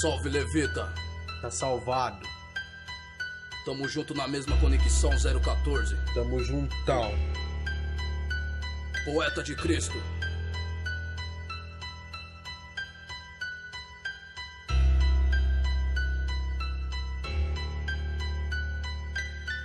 Salve Levita, tá salvado. Tamo junto na mesma conexão 014. Tamo juntão. Poeta de Cristo.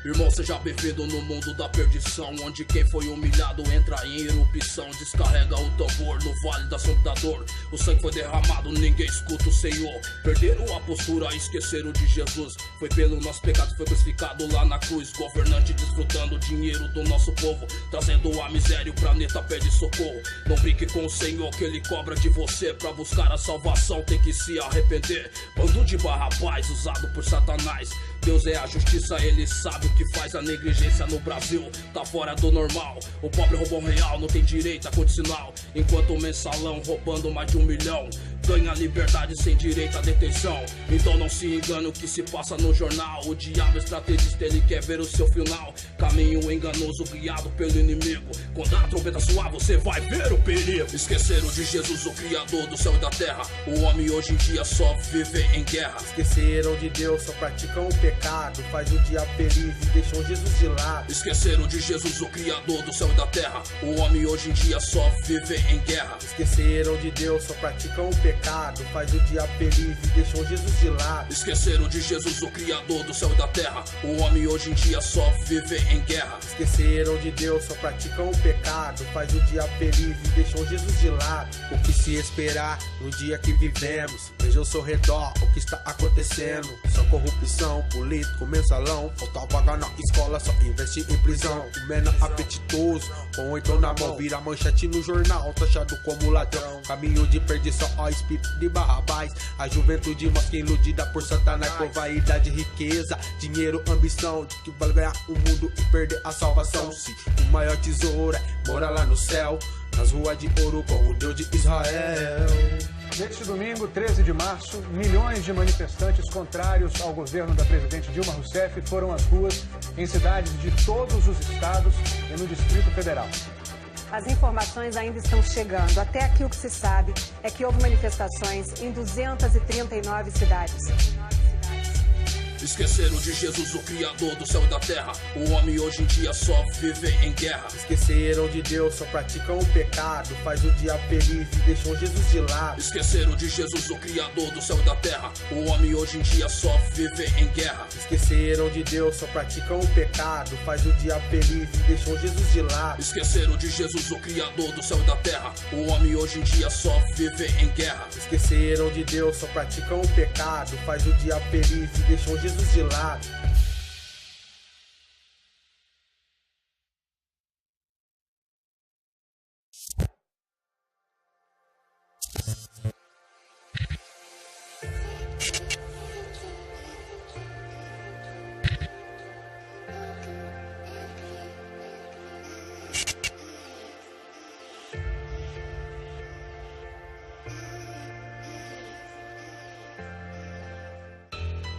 Irmão, seja bem-vindo no mundo da perdição, onde quem foi humilhado entra em erupção. Descarrega o tambor no vale da sombra da dor. O sangue foi derramado, ninguém escuta o Senhor. Perderam a postura, esqueceram de Jesus. Foi pelo nosso pecado, foi crucificado lá na cruz. Governante desfrutando o dinheiro do nosso povo, trazendo a miséria, o planeta pede socorro. Não brinque com o Senhor, que Ele cobra de você. Pra buscar a salvação tem que se arrepender. Bando de Barrabás, usado por Satanás. Deus é a justiça, Ele sabe o que faz. A negligência no Brasil tá fora do normal. O pobre roubou real, não tem direito a condicional. Enquanto o mensalão roubando mais de 1 milhão ganha liberdade sem direito à detenção. Então não se engane o que se passa no jornal. O diabo estrategista, ele quer ver o seu final. Caminho enganoso guiado pelo inimigo. Quando a trombeta soar, você vai ver o perigo. Esqueceram de Jesus, o Criador do céu e da terra. O homem hoje em dia só vive em guerra. Esqueceram de Deus, só praticam o pecado. Faz o dia feliz e deixam Jesus de lado. Esqueceram de Jesus, o Criador do céu e da terra. O homem hoje em dia só vive em guerra. Esqueceram de Deus, só praticam o pecado. Faz o dia feliz e deixam Jesus de lado. Esqueceram de Jesus, o Criador do céu e da terra. O homem hoje em dia só vive em guerra. Esqueceram de Deus, só praticam o pecado. Faz o dia feliz e deixam Jesus de lado. O que se esperar no dia que vivemos? Veja ao seu redor o que está acontecendo. Só corrupção, político, mensalão. Falta vaga na escola, só investe em prisão. O menor apetitoso, com 8 na mão, vira manchete no jornal, taxado como ladrão. Caminho de perdição, ó espírito de Barrabás. A juventude mostra iludida por Satanás. Com vaidade, riqueza, dinheiro, ambição, de que vale ganhar o mundo e perder a salvação. Se o maior tesouro é morar lá no céu, nas ruas de ouro com o Deus de Israel. Neste domingo, 13 de março, milhões de manifestantes contrários ao governo da presidente Dilma Rousseff foram às ruas em cidades de todos os estados e no Distrito Federal. As informações ainda estão chegando. Até aqui o que se sabe é que houve manifestações em 239 cidades. Esqueceram de Jesus, o Criador do céu e da terra. O homem hoje em dia só vive em guerra. Esqueceram de Deus, só praticam o pecado. Faz o dia feliz e deixam Jesus de lado. Esqueceram de Jesus, o Criador do céu e da terra. O homem hoje em dia só vive em guerra. Esqueceram de Deus, só praticam o pecado. Faz o dia feliz e deixam Jesus de lado. Esqueceram de Jesus, o Criador do céu e da terra. O homem hoje em dia só vive em guerra. Esqueceram de Deus, só praticam o pecado. Faz o dia feliz e deixam Jesus de lado.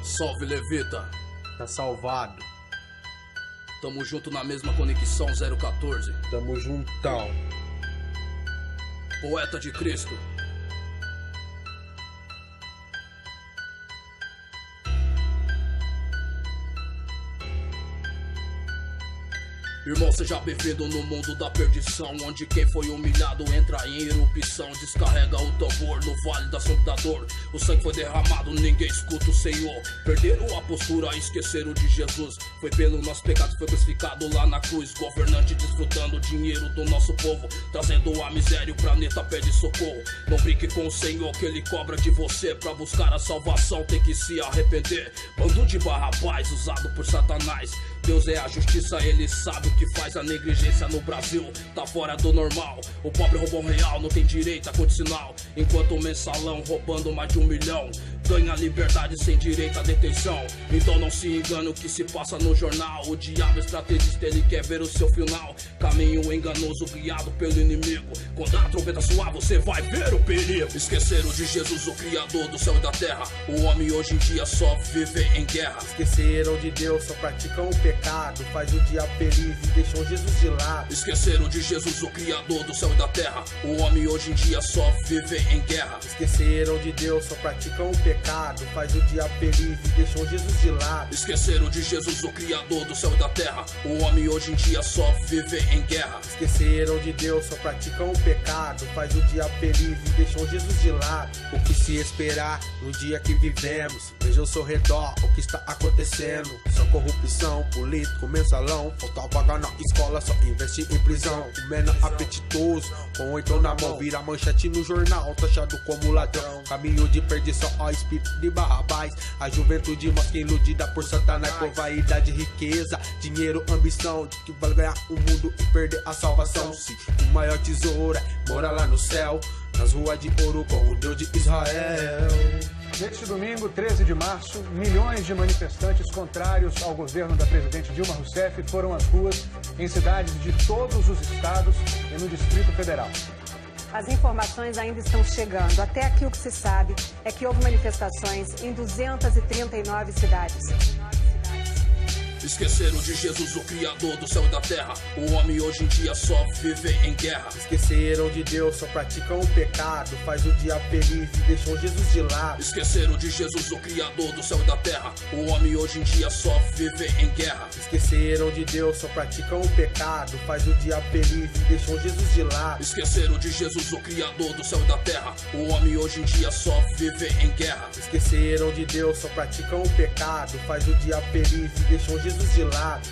Salve Levita, tá salvado. Tamo junto na mesma conexão 014. Tamo juntão. Poeta de Cristo. Irmão, seja bem-vindo no mundo da perdição, onde quem foi humilhado entra em erupção. Descarrega o tambor no vale da sombra da dor. O sangue foi derramado, ninguém escuta o Senhor. Perderam a postura, esqueceram de Jesus. Foi pelo nosso pecado, foi crucificado lá na cruz. Governante desfrutando o dinheiro do nosso povo, trazendo a miséria, o planeta pede socorro. Não brinque com o Senhor, que Ele cobra de você. Pra buscar a salvação tem que se arrepender. Bando de Barrabás, usado por Satanás. Deus é a justiça, Ele sabe o que faz. A negligência no Brasil tá fora do normal. O pobre roubou real, não tem direito a condicional. Enquanto o mensalão roubando mais de 1 milhão ganha liberdade sem direito à detenção. Então não se engane o que se passa no jornal. O diabo estrategista, ele quer ver o seu final. Caminho enganoso guiado pelo inimigo. Quando a trombeta soar, você vai ver o perigo. Esqueceram de Jesus, o Criador do céu e da terra. O homem hoje em dia só vive em guerra. Esqueceram de Deus, só praticam o pecado. Faz o dia feliz e deixam Jesus de lado. Esqueceram de Jesus, o Criador do céu e da terra. O homem hoje em dia só vive em guerra. Esqueceram de Deus, só praticam o pecado. Faz o dia feliz e deixam Jesus de lado. Esqueceram de Jesus, o Criador do céu e da terra. O homem hoje em dia só vive em guerra. Esqueceram de Deus, só praticam o pecado. Faz o dia feliz e deixam Jesus de lado. O que se esperar no dia que vivemos? Veja ao seu redor o que está acontecendo. Só corrupção, político, mensalão. Falta vaga na escola, só investe em prisão. O menor apetitoso, com 8 na mão, vira manchete no jornal, taxado como ladrão. Caminho de perdição, ó espírito de Barrabás. A juventude mostra iludida por Satanás, por vaidade, riqueza, dinheiro, ambição, de que vale ganhar o mundo e perder a salvação. Se o maior tesouro é morar lá no céu, nas ruas de ouro com o Deus de Israel. Neste domingo, 13 de março, milhões de manifestantes contrários ao governo da presidente Dilma Rousseff foram às ruas em cidades de todos os estados e no Distrito Federal. As informações ainda estão chegando. Até aqui o que se sabe é que houve manifestações em 239 cidades. Esqueceram de Jesus, o Criador do céu e da terra. O homem hoje em dia só vive em guerra. Esqueceram de Deus, só praticam o pecado. Faz o dia feliz e deixam Jesus de lado. Esqueceram de Jesus, o Criador do céu e da terra. O homem hoje em dia só vive em guerra. Esqueceram de Deus, só praticam o pecado. Faz o dia feliz e deixam Jesus de lado. Esqueceram de Jesus, o Criador do céu e da terra. O homem hoje em dia só vive em guerra. Esqueceram de Deus, só praticam o pecado. Faz o dia feliz e deixam Jesus de lado.